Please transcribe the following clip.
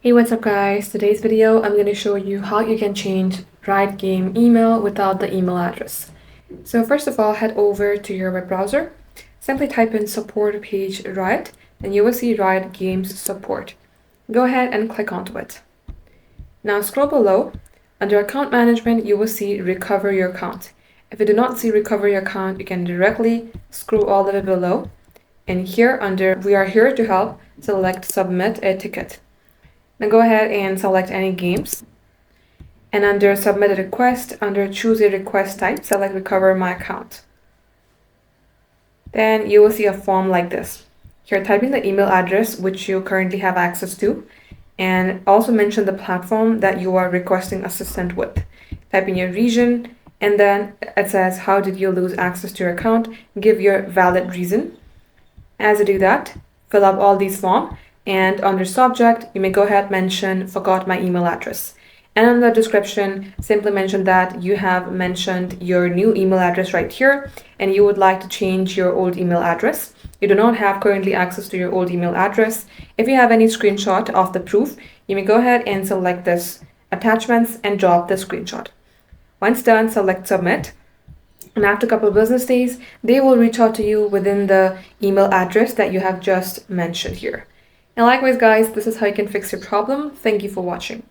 Hey, what's up guys? Today's video I'm going to show you how you can change Riot game email without the email address. So first of all, head over to your web browser. Simply type in support page Riot and you will see Riot Games Support. Go ahead and click onto it. Now scroll below. Under account management, you will see recover your account. If you do not see recover your account, you can directly scroll all the way below. And here under we are here to help, select submit a ticket. Now go ahead and select any games. And under submit a request, under choose a request type, select recover my account. Then you will see a form like this. Here type in the email address which you currently have access to and also mention the platform that you are requesting assistance with. Type in your region and then it says how did you lose access to your account? Give your valid reason. As you do that, fill up all these forms. And under subject, you may go ahead mention forgot my email address. And in the description, simply mention that you have mentioned your new email address right here and you would like to change your old email address. You do not have currently access to your old email address. If you have any screenshot of the proof, you may go ahead and select this attachments and drop the screenshot. Once done, select submit. And after a couple of business days, they will reach out to you within the email address that you have just mentioned here. And likewise guys, this is how you can fix your problem. Thank you for watching.